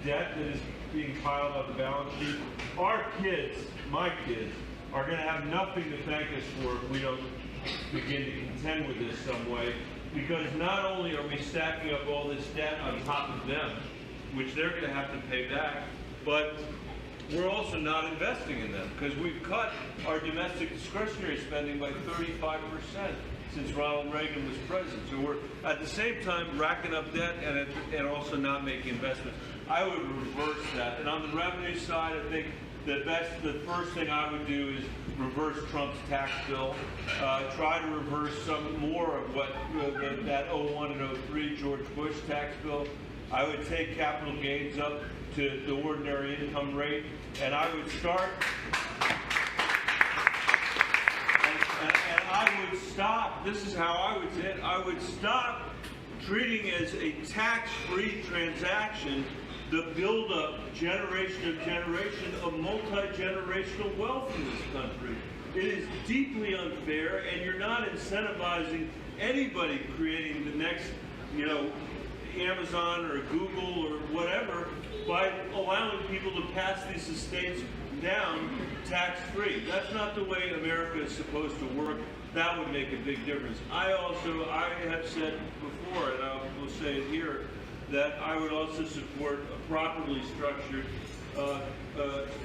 debt that is being piled on the balance sheet. Our kids, my kids, are going to have nothing to thank us for if we don't begin to contend with this some way. Because not only are we stacking up all this debt on top of them, which they're going to have to pay back, but we're also not investing in them because we've cut our domestic discretionary spending by 35% since Ronald Reagan was president. So we're at the same time racking up debt and also not making investments. I would reverse that. And on the revenue side, I think the first thing I would do is reverse Trump's tax bill, try to reverse some more of what that 01 and 03 George Bush tax bill. I would take capital gains up to the ordinary income rate, and I would start, and I would stop, this is how I would say it, I would stop treating as a tax-free transaction the build-up, generation of multi-generational wealth in this country. It is deeply unfair, and you're not incentivizing anybody creating the next, Amazon or Google or whatever by allowing people to pass these estates down tax-free. That's not the way America is supposed to work. That would make a big difference. I have said before, and I will say it here, that I would also support a properly structured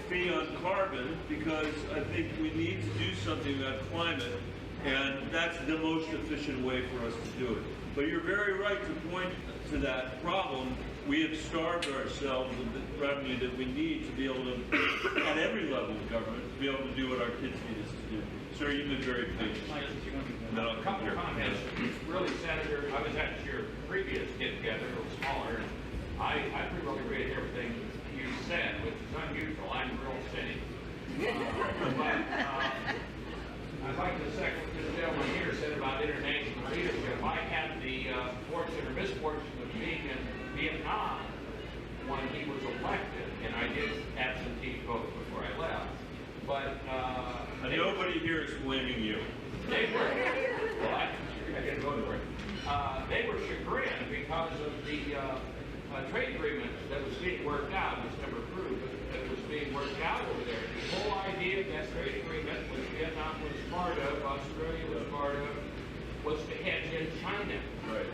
fee on carbon, because I think we need to do something about climate. And that's the most efficient way for us to do it. But you're very right to point to that problem. We have starved ourselves of the revenue that we need to be able to, at every level of government, to be able to do what our kids need us to do. Sir, you've been very patient. A couple of comments. Really, Senator, I was at your previous get-together, a little smaller. I pretty well agree with everything you said, which is unusual. I'm real city. I'd like to second what this gentleman here said about international leadership. I had the fortune or misfortune of being in Vietnam when he was elected, and I did absentee vote before I left. But nobody here is blaming you. they were, well, I didn't vote for it. They were chagrined because of the trade agreement that was being worked out. It was never approved, but it was being worked out over there. The whole idea of that trade agreement, which Vietnam was part of, Australia was part of, was to hedge in China. Right.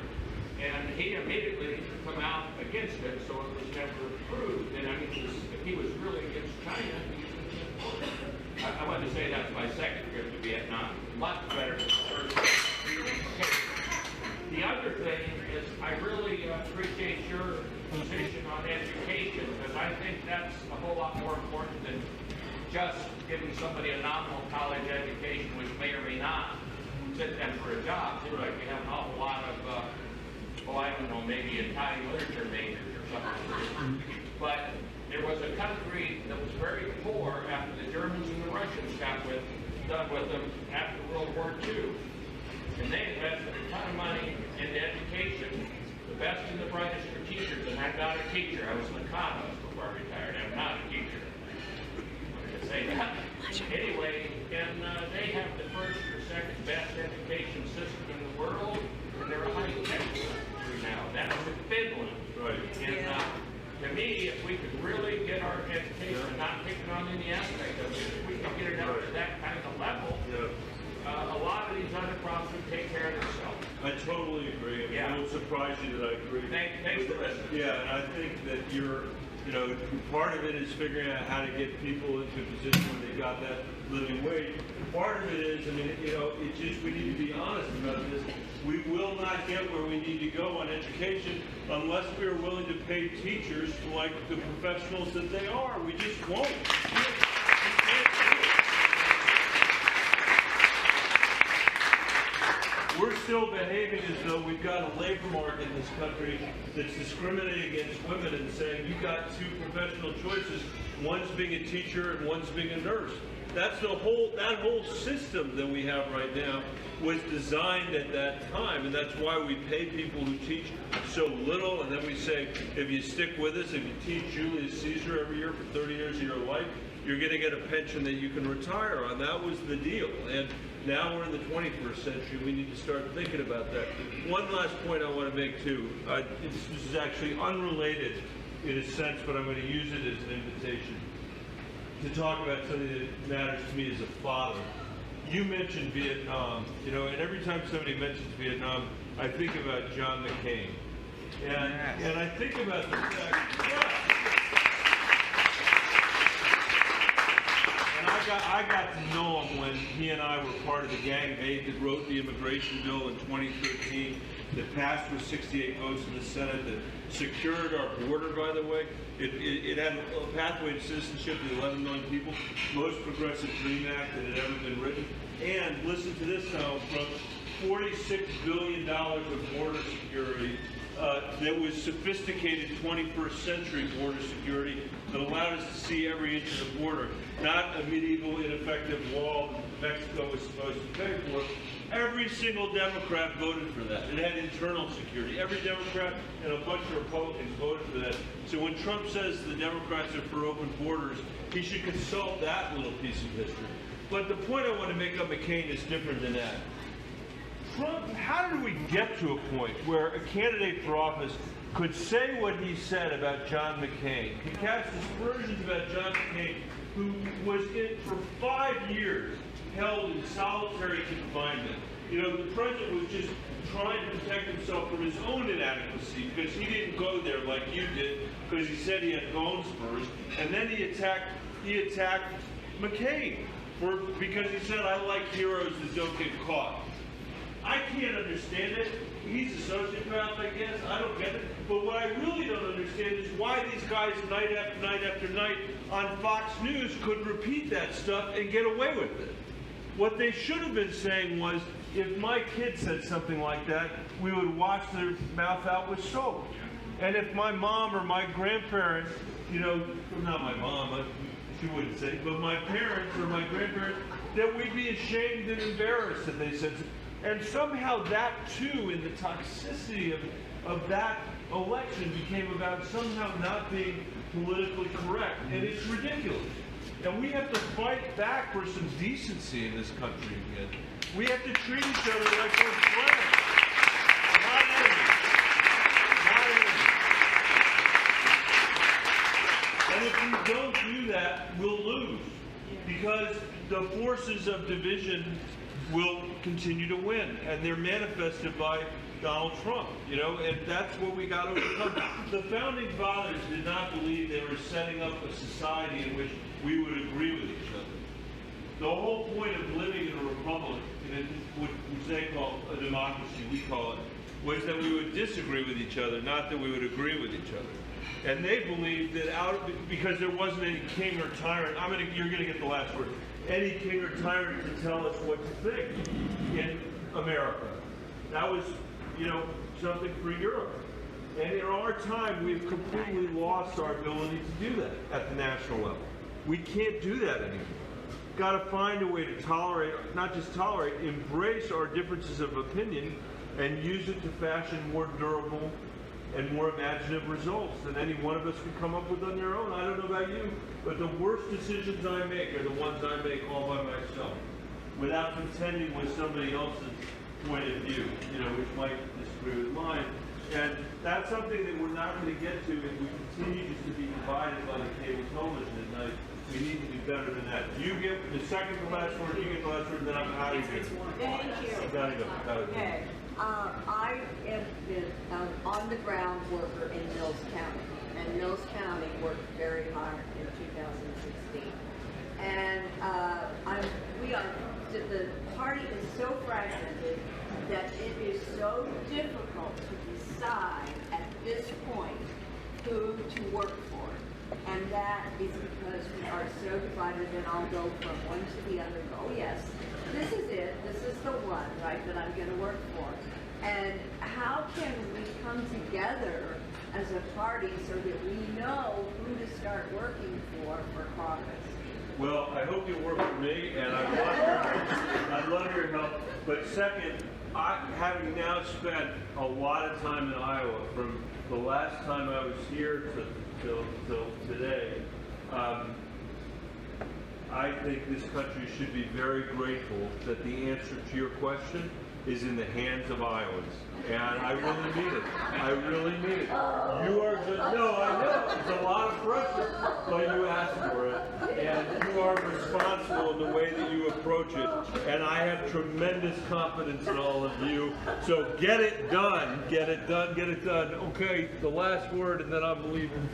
And he immediately come out against it, so it was never approved. And I mean, if he was really against China, I wanted to say that's my second trip to Vietnam. Much better than the first. Okay. The other thing is, I really appreciate your position on education, because I think that's a whole lot more important than just giving somebody a nominal college education, which may or may not fit them for a job. Seems like we have an awful lot of, I don't know, maybe Italian literature majors or something. But there was a country that was very poor after the Germans and the Russians got done with them after World War II. And they invested a ton of money into education, the best and the brightest for teachers. And I'm not a teacher. I was an economist before I retired. I'm not a teacher. I say that. Anyway, and they have the first or second best education system in the world, and they're a high-tech country now. That's in Finland. Right. And to me, if we could really get our education, not picking on any aspect of it, if we could get it up to that kind of level, a lot of these other problems would take care of themselves. I totally agree. I mean, Yeah. it won't surprise you that I agree. Thanks for listening. Yeah, and I think that part of it is figuring out how to get people into a position where they got that living wage. Part of it is, I mean, it's just, we need to be honest about this. We will not get where we need to go on education unless we are willing to pay teachers like the professionals that they are. We just won't. We're still behaving as though we've got a labor market in this country that's discriminating against women and saying you've got two professional choices, one's being a teacher and one's being a nurse. That's that whole system that we have right now was designed at that time, and that's why we pay people who teach so little, and then we say, if you stick with us, if you teach Julius Caesar every year for 30 years of your life, you're going to get a pension that you can retire on. That was the deal. And now we're in the 21st century. We need to start thinking about that. One last point I want to make, too. This is actually unrelated in a sense, but I'm going to use it as an invitation to talk about something that matters to me as a father. You mentioned Vietnam, and every time somebody mentions Vietnam, I think about John McCain. And I think about the fact, I got to know him when he and I were part of the gang that wrote the immigration bill in 2013 that passed with 68 votes in the Senate, that secured our border, by the way. It had a pathway to citizenship to 11 million people, most progressive DREAM Act that had ever been written. And listen to this now, from $46 billion of border security that was sophisticated 21st century border security that allowed us to see every inch of the border, not a medieval ineffective wall that Mexico was supposed to pay for. Every single Democrat voted for that. It had internal security. Every Democrat and a bunch of Republicans voted for that. So when Trump says the Democrats are for open borders, he should consult that little piece of history. But the point I want to make on McCain is different than that. Trump, how did we get to a point where a candidate for office could say what he said about John McCain, could cast aspersions about John McCain, who was for 5 years held in solitary confinement? The president was just trying to protect himself from his own inadequacy because he didn't go there like you did, because he said he had bone spurs, and then he attacked McCain. because he said, I like heroes that don't get caught. I can't understand it. He's a sociopath, I guess. I don't get it. But what I really don't understand is why these guys night after night after night on Fox News could repeat that stuff and get away with it. What they should have been saying was, if my kid said something like that, we would wash their mouth out with soap. And if my mom or my grandparents, you know, not my mom, she wouldn't say, but my parents or my grandparents, that we'd be ashamed and embarrassed that they said something. And somehow that too, in the toxicity of that election, became about somehow not being politically correct. And it's ridiculous. And we have to fight back for some decency in this country again. We have to treat each other like we're friends, not enemies. Not enemies. And if we don't do that, we'll lose. Because the forces of division will continue to win, and they're manifested by Donald Trump, you know, and that's what we got to overcome. The Founding Fathers did not believe they were setting up a society in which we would agree with each other. The whole point of living in a republic, which they call a democracy, we call it, was that we would disagree with each other, not that we would agree with each other. And they believed that because there wasn't any king or tyrant, you're gonna get the last word, any king or tyrant to tell us what to think in America. That was, you know, something for Europe. And in our time, we've completely lost our ability to do that at the national level. We can't do that anymore. Got to find a way to tolerate, not just tolerate, embrace our differences of opinion and use it to fashion more durable and more imaginative results than any one of us could come up with on their own. I don't know about you, but the worst decisions I make are the ones I make all by myself, without contending with somebody else's point of view, you know, which might disagree with mine. And that's something that we're not going to get to if we continue just to be divided by the cable television at night. We need to do better than that. You get the second to last word, you get the last word, then I'm out of here. Thank you. Gotta go. Okay. I have been an on-the-ground worker in Mills County, and Mills County worked very hard in 2016. And the party is so fragmented that it is so difficult to decide at this point who to work for. And that is because we are so divided, and I'll go from one to the other. Oh yes, this is it. This is the one, right, that I'm going to work for. And how can we come together as a party so that we know who to start working for caucus? Well, I hope you work for me, and I'd love your help. But second, having now spent a lot of time in Iowa, from the last time I was here till today, I think this country should be very grateful that the answer to your question is in the hands of Iowans. And I really mean it. I really mean it. You are just, no, I know, it's a lot of pressure, but you asked for it. And you are responsible in the way that you approach it. And I have tremendous confidence in all of you. So get it done. Get it done. Get it done. Okay, the last word, and then I'm leaving.